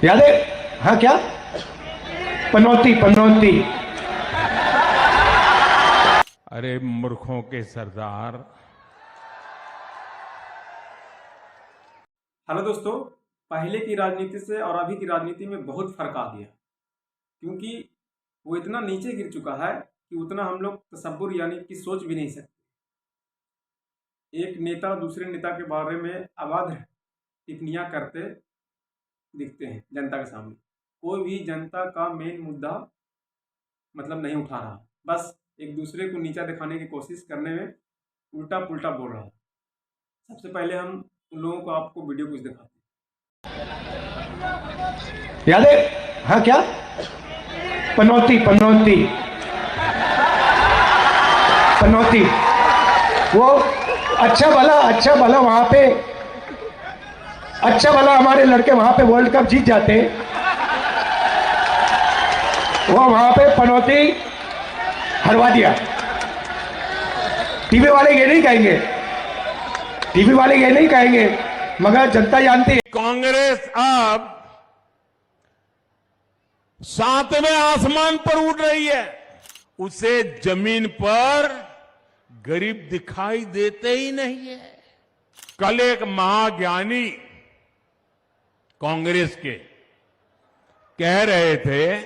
याद है? हाँ क्या? पनौती पनौती। अरे मूर्खों के सरदार। हेलो दोस्तों। पहले की राजनीति से और अभी की राजनीति में बहुत फर्क आ गया, क्योंकि वो इतना नीचे गिर चुका है कि उतना हम लोग तसव्वुर यानी कि सोच भी नहीं सकते। एक नेता दूसरे नेता के बारे में अबाध टिप्पणियां करते दिखते हैं जनता के सामने। कोई भी जनता का मेन मुद्दा मतलब नहीं उठा रहा, बस एक दूसरे को नीचा दिखाने की कोशिश करने में उल्टा पुल्टा बोल रहा है। सबसे पहले हम उन लोगों को आपको वीडियो कुछ दिखाते याद है? हाँ क्या? पनौती पनौती पनौती। वो अच्छा भला वहां पे, अच्छा भला हमारे लड़के वहां पे वर्ल्ड कप जीत जाते। वो वहां पे पनौती हरवा दिया। टीवी वाले ये नहीं कहेंगे, टीवी वाले ये नहीं कहेंगे, मगर जनता जानती है। कांग्रेस अब सातवें आसमान पर उड़ रही है। उसे जमीन पर गरीब दिखाई देते ही नहीं है। कल एक महाज्ञानी कांग्रेस के कह रहे थे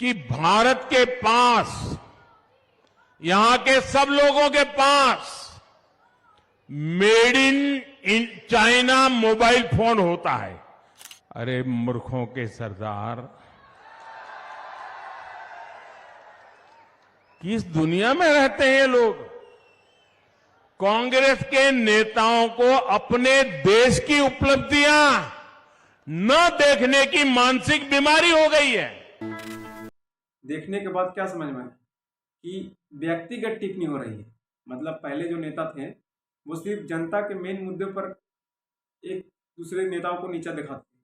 कि भारत के पास, यहां के सब लोगों के पास made in China mobile phone होता है। अरे मूर्खों के सरदार, किस दुनिया में रहते हैं ये लोग? कांग्रेस के नेताओं को अपने देश की उपलब्धियां न देखने की मानसिक बीमारी हो गई है। देखने के बाद क्या समझ में आया कि व्यक्तिगत टिप्पणी हो रही है। मतलब पहले जो नेता थे वो सिर्फ जनता के मेन मुद्दे पर एक दूसरे नेताओं को नीचा दिखाते थे।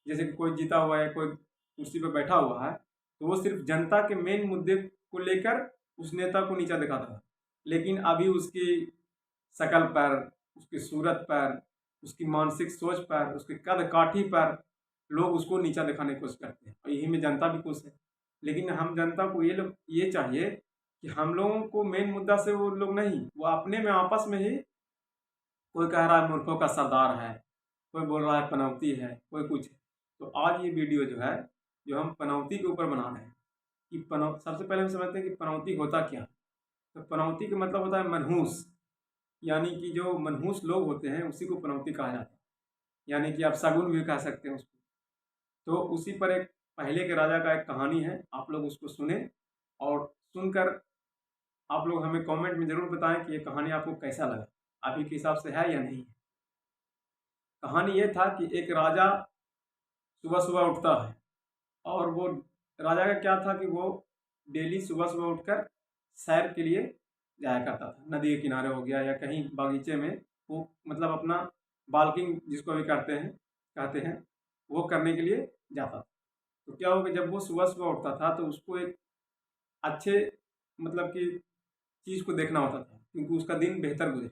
जैसे कि कोई जीता हुआ है, कोई कुर्सी पर बैठा हुआ है, तो वो सिर्फ जनता के मेन मुद्दे को लेकर उस नेता को नीचा दिखाता था। लेकिन अभी उसकी शकल पर, उसकी सूरत पर, उसकी मानसिक सोच पर, उसके कद काठी पर लोग उसको नीचा दिखाने की कोशिश करते हैं, और यही में जनता भी खुश है। लेकिन हम जनता को ये चाहिए कि हम लोगों को मेन मुद्दा से वो लोग नहीं, वो अपने में आपस में ही, कोई कह रहा है मूर्खों का सरदार है, कोई बोल रहा है पनौती है, कोई कुछ है। तो आज ये वीडियो जो है, जो हम पनौती के ऊपर बना रहे हैं कि सबसे पहले हम समझते हैं कि पनौती होता क्या। तो पनौती का मतलब होता है मनहूस, यानी कि जो मनहूस लोग होते हैं उसी को पनौती कहा जाता है। यानी कि आप शगुन भी कह सकते हैं उसको। तो उसी पर एक पहले के राजा का एक कहानी है, आप लोग उसको सुने और सुनकर आप लोग हमें कमेंट में ज़रूर बताएं कि ये कहानी आपको कैसा लगा, आप ही के हिसाब से है या नहीं। कहानी ये था कि एक राजा सुबह सुबह उठता है, और वो राजा का क्या था कि वो डेली सुबह सुबह उठकर सैर के लिए जाया करता था। नदी के किनारे हो गया या कहीं बागीचे में, वो मतलब अपना बाल्किंग जिसको भी कहते हैं, वो करने के लिए जाता था। तो क्या हो कि जब वो सुबह सुबह उठता था तो उसको एक अच्छे मतलब कि चीज़ को देखना होता था, क्योंकि उसका दिन बेहतर गुजरे।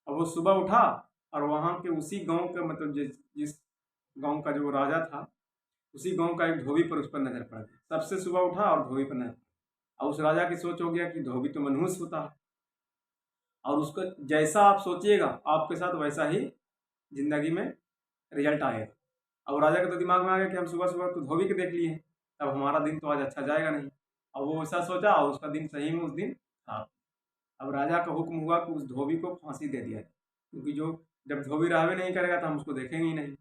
और वो सुबह उठा और वहाँ के उसी गांव का मतलब जिस गांव का जो राजा था, उसी गांव का एक धोबी पर उस पर नजर पड़ गई। सबसे सुबह उठा और धोबी पर नजर, और उस राजा की सोच हो गया कि धोबी तो मनहूस होता है, और उसका जैसा आप सोचिएगा आपके साथ वैसा ही जिंदगी में रिजल्ट आएगा। अब राजा के तो दिमाग में आ गया कि हम सुबह सुबह तो धोबी के देख लिए, तब हमारा दिन तो आज अच्छा जाएगा नहीं। और वो ऐसा सोचा और उसका दिन सही में उस दिन था। अब राजा का हुक्म हुआ कि उस धोबी को फांसी दे दिया जाए, क्योंकि जो जब धोबी रहवे नहीं करेगा तो हम उसको देखेंगे ही नहीं।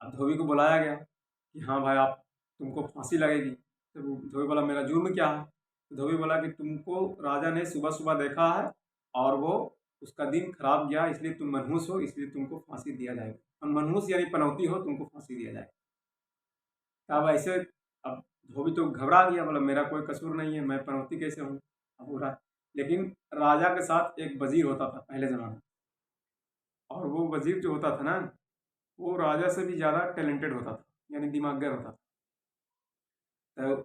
अब धोबी को बुलाया गया कि हाँ भाई, आप तुमको फांसी लगेगी। तो वो धोबी बोला मेरा जुर्म क्या है? तो धोबी बोला कि तुमको राजा ने सुबह सुबह देखा है और वो उसका दिन खराब गया, इसलिए तुम मनहूस हो, इसलिए तुमको फांसी दिया जाएगा। और मनहूस यानी पनौती हो, तुमको फांसी दिया जाएगा। तो अब ऐसे, अब धोबी तो घबरा गया, बोला मेरा कोई कसूर नहीं है, मैं पनौती कैसे हूँ? अब हो रहा। लेकिन राजा के साथ एक वजीर होता था पहले ज़माने में, और वो वजीर जो होता था ना, वो राजा से भी ज़्यादा टैलेंटेड होता था, यानी दिमागर होता था। तो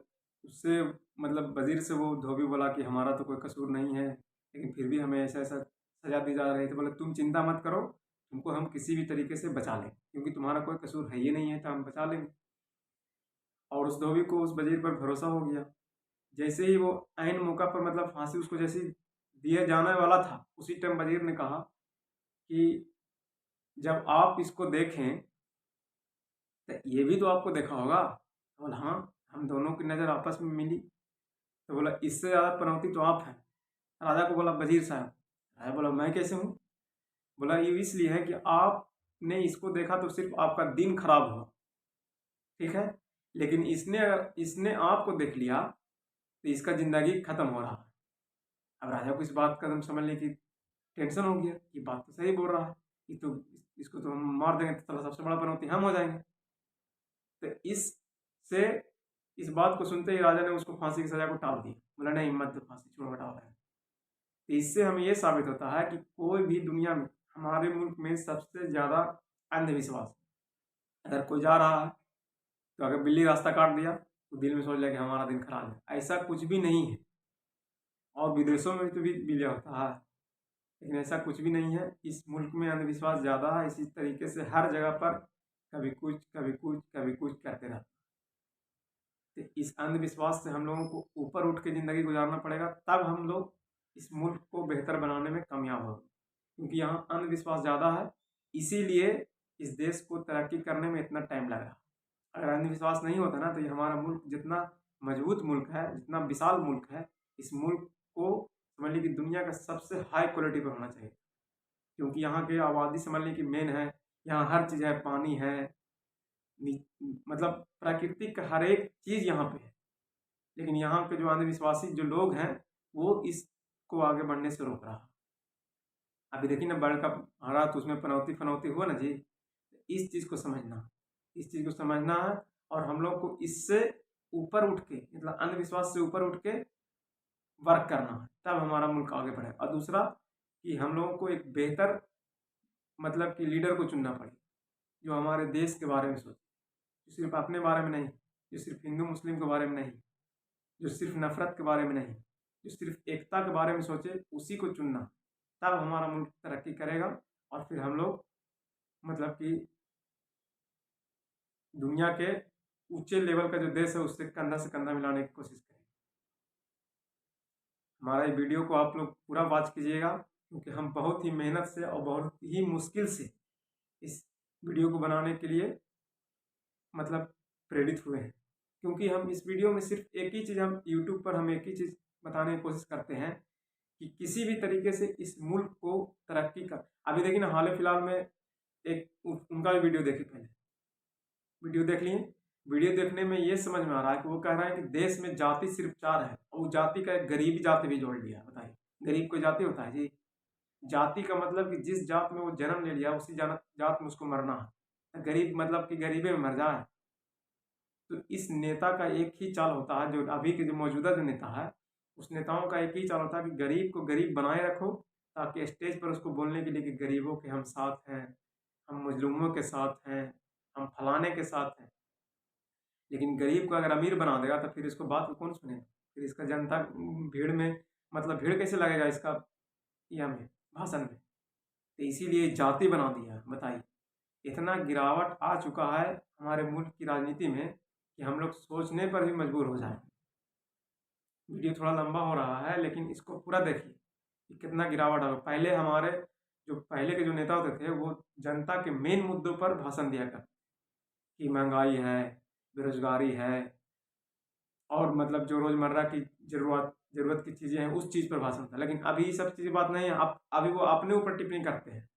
उससे मतलब वजीर से वो धोबी बोला कि हमारा तो कोई कसूर नहीं है, लेकिन फिर भी हमें ऐसा ऐसा सजा दी जा रही है। तो बोले तुम चिंता मत करो, तुमको हम किसी भी तरीके से बचा लें, क्योंकि तुम्हारा कोई कसूर है ही नहीं है, तो हम बचा लेंगे। और उस धोबी को उस वजीर पर भरोसा हो गया। जैसे ही वो ऐन मौका पर मतलब फांसी उसको जैसे ही दिया जाने वाला था, उसी टाइम वजीर ने कहा कि जब आप इसको देखें तो ये भी तो आपको देखा होगा। तो बोला हाँ, हम दोनों की नज़र आपस में मिली। तो बोला इससे ज़्यादा पनौती तो आप हैं। राजा को बोला वजीर साहब। राजा बोला मैं कैसे हूँ? बोला ये इसलिए है कि आपने इसको देखा तो सिर्फ आपका दिन खराब हुआ, ठीक है, लेकिन इसने आपको देख लिया तो इसका जिंदगी खत्म हो रहा है। अब राजा को इस बात का एकदम समझने की टेंशन हो गया, ये बात तो सही बोल रहा है, ये तो इसको तो हम मार देंगे तो सबसे बड़ा पनौती हम हो जाएंगे। तो इससे इस बात को सुनते ही राजा ने उसको फांसी की सजा को टाल दी। बोला नहीं मत दो फांसी, छोड़ो हटाओ है। तो इससे हमें ये साबित होता है कि कोई भी दुनिया में, हमारे मुल्क में सबसे ज़्यादा अंधविश्वास, अगर कोई जा रहा है तो अगर बिल्ली रास्ता काट दिया तो दिल में सोच लिया कि हमारा दिन खराब है, ऐसा कुछ भी नहीं है। और विदेशों में तो भी बिल्लिया होता है, लेकिन ऐसा कुछ भी नहीं है। इस मुल्क में अंधविश्वास ज़्यादा है, इसी तरीके से हर जगह पर कभी कुछ कभी कुछ कभी कुछ करते रहते। तो इस अंधविश्वास से हम लोगों को ऊपर उठ के ज़िंदगी गुजारना पड़ेगा, तब हम लोग इस मुल्क को बेहतर बनाने में कामयाब होंगे। क्योंकि यहाँ अंधविश्वास ज़्यादा है, इसीलिए इस देश को तरक्की करने में इतना टाइम लग रहा है। अगर अंधविश्वास नहीं होता ना, तो ये हमारा मुल्क जितना मजबूत मुल्क है, जितना विशाल मुल्क है, इस मुल्क को समझ लीजिए कि दुनिया का सबसे हाई क्वालिटी पर होना चाहिए। क्योंकि यहाँ की आबादी समझ लीजिए कि मेन है, यहाँ हर चीज़ है, पानी है, मतलब प्राकृतिक हर एक चीज़ यहाँ पे है। लेकिन यहाँ के जो अंधविश्वासी जो लोग हैं, वो इसको आगे बढ़ने से रोक रहा है। अभी देखिए ना वर्ल्ड कप हारा तो उसमें पनौती फनौती हुआ ना जी। इस चीज़ को समझना, इस चीज़ को समझना है, और हम लोग को इससे ऊपर उठ के, मतलब अंधविश्वास से ऊपर उठ के वर्क करना है, तब हमारा मुल्क आगे बढ़ेगा। और दूसरा कि हम लोगों को एक बेहतर मतलब कि लीडर को चुनना पड़े, जो हमारे देश के बारे में सोचे, जो सिर्फ अपने बारे में नहीं, जो सिर्फ हिंदू मुस्लिम के बारे में नहीं, जो सिर्फ नफरत के बारे में नहीं, जो सिर्फ एकता के बारे में सोचे, उसी को चुनना। तब हमारा मुल्क तरक्की करेगा, और फिर हम लोग मतलब कि दुनिया के ऊंचे लेवल का जो देश है उससे कंधा से कंधा मिलाने की कोशिश करें। हमारा ये वीडियो को आप लोग पूरा वॉच कीजिएगा, क्योंकि हम बहुत ही मेहनत से और बहुत ही मुश्किल से इस वीडियो को बनाने के लिए मतलब प्रेरित हुए हैं। क्योंकि हम इस वीडियो में सिर्फ एक ही चीज़, हम यूट्यूब पर हम एक ही चीज़ बताने की कोशिश करते हैं कि किसी भी तरीके से इस मुल्क को तरक्की कर। अभी देखिए ना, हाल फिलहाल में एक उनका भी वीडियो देखे, पहले वीडियो देख लिए। वीडियो देखने में ये समझ में आ रहा है कि वो कह रहा है कि देश में जाति सिर्फ 4 है, और वो जाति का एक गरीबी जाति भी जोड़ लिया। बताइए, गरीब कोई जाति होता है जी? जाति का मतलब कि जिस जात में वो जन्म ले लिया उसी जात में उसको मरना है। गरीब मतलब कि गरीबी में मर जाए। तो इस नेता का एक ही चाल होता है, जो अभी के जो मौजूदा जो नेता है, उस नेताओं का एक ही चाल होता है कि गरीब को गरीब बनाए रखो, ताकि स्टेज पर उसको बोलने के लिए कि गरीबों के हम साथ हैं, हम मजलूमों के साथ हैं, हम फलाने के साथ हैं। लेकिन गरीब को अगर अमीर बना देगा तो फिर इसको बात को कौन सुनेगा? फिर इसका जनता भीड़ में मतलब भीड़ कैसे लगेगा इसका यह में भाषण में? तो इसीलिए जाति बना दिया है। बताइए, इतना गिरावट आ चुका है हमारे मुल्क की राजनीति में कि हम लोग सोचने पर भी मजबूर हो जाएं। वीडियो थोड़ा लंबा हो रहा है, लेकिन इसको पूरा देखिए कि कितना गिरावट आ। पहले हमारे जो पहले के जो नेता होते थे, वो जनता के मेन मुद्दों पर भाषण दिया करते कि महंगाई है, बेरोजगारी है, और मतलब जो रोजमर्रा की जरूरत की चीज़ें हैं उस चीज़ पर भाषण था। लेकिन अभी ये सब चीज़ें बात नहीं है, अब अभी वो अपने ऊपर टिप्पणी करते हैं।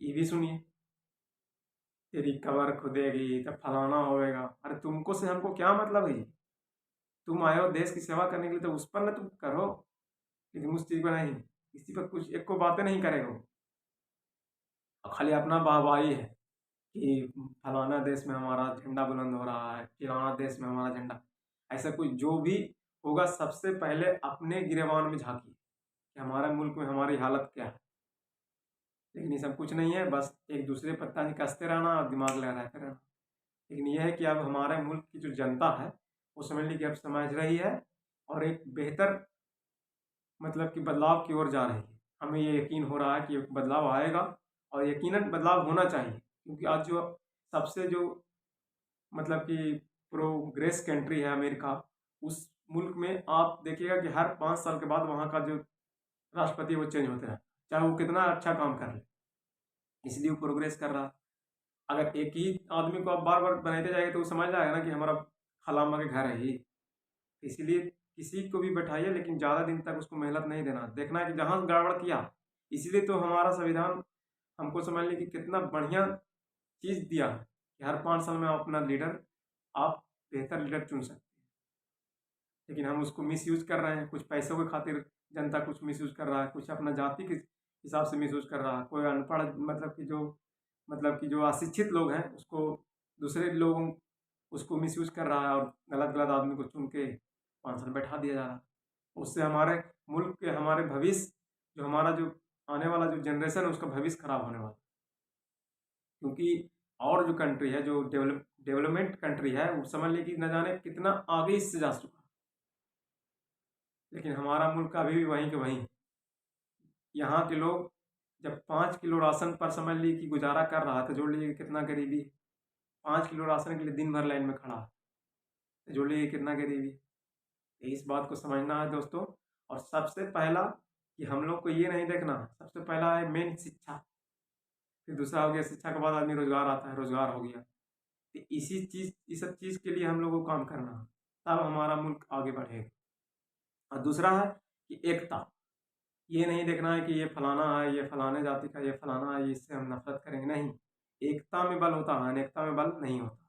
ये भी सुनिए, तेरी कबर खुदेगी तो फलाना होएगा। अरे तुमको से हमको क्या मतलब है? तुम आए हो देश की सेवा करने के लिए, तो उस पर ना तुम करो, लेकिन उस चीज़ पर नहीं, किसी पर कुछ एक को बातें नहीं करेगा। और खाली अपना वाहवाही है कि फलाना देश में हमारा झंडा बुलंद हो रहा है, फलाना देश में हमारा झंडा। ऐसा कुछ जो भी होगा, सबसे पहले अपने गिरेबान में झांकिए कि हमारे मुल्क में हमारी हालत क्या है। लेकिन ये सब कुछ नहीं है, बस एक दूसरे पर तंज कसते रहना और दिमाग लगाते रहना। लेकिन यह है कि अब हमारे मुल्क की जो जनता है वो समझ ली कि अब समझ रही है, और एक बेहतर मतलब कि बदलाव की ओर जा रही है। हमें ये यकीन हो रहा है कि बदलाव आएगा, और यकीनन बदलाव होना चाहिए, क्योंकि आज जो सबसे जो मतलब कि प्रोग्रेस कंट्री है अमेरिका, उस मुल्क में आप देखिएगा कि हर 5 साल के बाद वहाँ का जो राष्ट्रपति है वो चेंज होते रहता है, चाहे वो कितना अच्छा काम कर ले, इसलिए वो प्रोग्रेस कर रहा। अगर एक ही आदमी को आप बार बार बनाते जाएंगे तो वो समझ जाएगा ना कि हमारा खलामा के घर है ही। इसीलिए किसी को भी बैठाइए, लेकिन ज़्यादा दिन तक उसको मेहनत नहीं देना, देखना है कि जहाँ गड़बड़ किया। इसीलिए तो हमारा संविधान हमको समझ लीजिए कि कितना बढ़िया चीज़ दिया है कि हर 5 साल में आप अपना लीडर, आप बेहतर लीडर चुन सकते हैं। लेकिन हम उसको मिसयूज कर रहे हैं, कुछ पैसों के खातिर जनता कुछ मिसयूज कर रहा है, कुछ अपना जाति के हिसाब से मिसयूज कर रहा है, कोई अनपढ़ मतलब कि जो अशिक्षित लोग हैं उसको दूसरे लोगों उसको मिसयूज कर रहा है और गलत गलत आदमी को चुन के 5 साल बैठा दिया जा रहा है। उससे हमारे मुल्क के, हमारे भविष्य, जो हमारा जो आने वाला जो जनरेशन है उसका भविष्य खराब होने वाला है। क्योंकि और जो कंट्री है, जो डेवलपमेंट कंट्री है, वो समझ लीजिए कि न जाने कितना आगे इससे जा चुका, लेकिन हमारा मुल्क अभी भी वहीं के वहीं। यहाँ के लोग जब 5 किलो राशन पर समझ लीजिए कि गुजारा कर रहा है, तो जोड़ लीजिए कितना गरीबी। 5 किलो राशन के लिए दिन भर लाइन में खड़ा है, तो जोड़ लीजिए कितना गरीबी। तो इस बात को समझना है दोस्तों। और सबसे पहला कि हम लोग को ये नहीं देखना, सबसे पहला है मेन शिक्षा, फिर दूसरा हो गया शिक्षा के बाद आदमी रोजगार आता है, रोजगार हो गया। तो इस सब चीज़ के लिए हम लोग को काम करना है, तब हमारा मुल्क आगे बढ़ेगा। और दूसरा है कि एकता, ये नहीं देखना है कि ये फलाना है, ये फलाने जाति का, ये फलाना है, इससे हम नफरत करेंगे, नहीं। एकता में बल होता है, अनेकता में बल नहीं होता।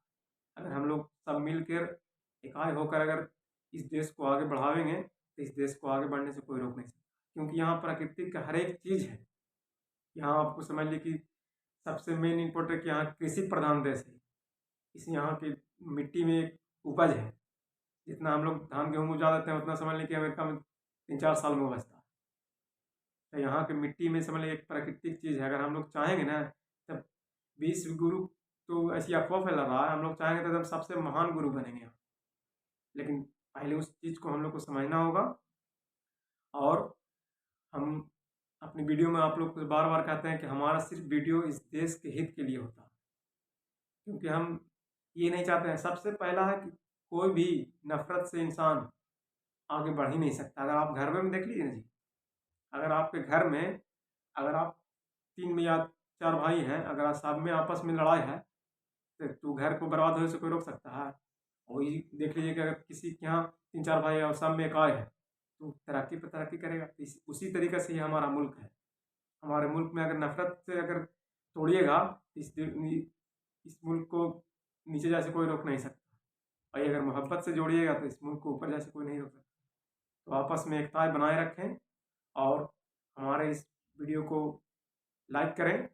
अगर हम लोग सब मिलकर इकाई होकर अगर इस देश को आगे बढ़ावेंगे तो इस देश को आगे बढ़ने से कोई रोक नहीं सकता, क्योंकि यहाँ प्राकृतिक का हर एक चीज़ है। यहाँ आपको समझ लीजिए कि सबसे मेन इम्पोर्टेंट कि यहाँ कृषि प्रधान देश है। इस यहाँ की मिट्टी में एक उपज है, जितना हम लोग धान गेहूँ उपजा देते हैं उतना समझ लीजिए कि अमेरिका में 3-4 साल में उपजता है। तो यहाँ की मिट्टी में समझ लीजिए एक प्राकृतिक चीज़ है। अगर हम लोग चाहेंगे ना, तब विश्व गुरु तो ऐसी अफवाह फैला रहा है, हम लोग चाहेंगे तो एकदम सबसे महान गुरु बनेंगे यहाँ। लेकिन पहले उस चीज़ को हम लोग को समझना होगा। और हम अपनी वीडियो में आप लोग को बार बार कहते हैं कि हमारा सिर्फ वीडियो इस देश के हित के लिए होता है, क्योंकि हम ये नहीं चाहते हैं। सबसे पहला है कि कोई भी नफरत से इंसान आगे बढ़ ही नहीं सकता। अगर आप घर में देख लीजिए ना जी, अगर आपके घर में अगर आप 3 या 4 भाई हैं, अगर आप सब में आपस में लड़ाई है तो घर को बर्बाद होने से कोई रोक सकता है? वही देख लीजिए कि अगर किसी के यहाँ 3-4 भाई है और सब में एक आए है तो तरक्की पर तरक्की करेगा। उसी तरीके से ही हमारा मुल्क है। हमारे मुल्क में अगर नफरत से अगर तोड़िएगा इस मुल्क को नीचे जैसे कोई रोक नहीं सकता, और अगर मोहब्बत से जोड़िएगा तो इस मुल्क को ऊपर जैसे कोई नहीं रोक सकता। तो आपस में एकता बनाए रखें और हमारे इस वीडियो को लाइक करें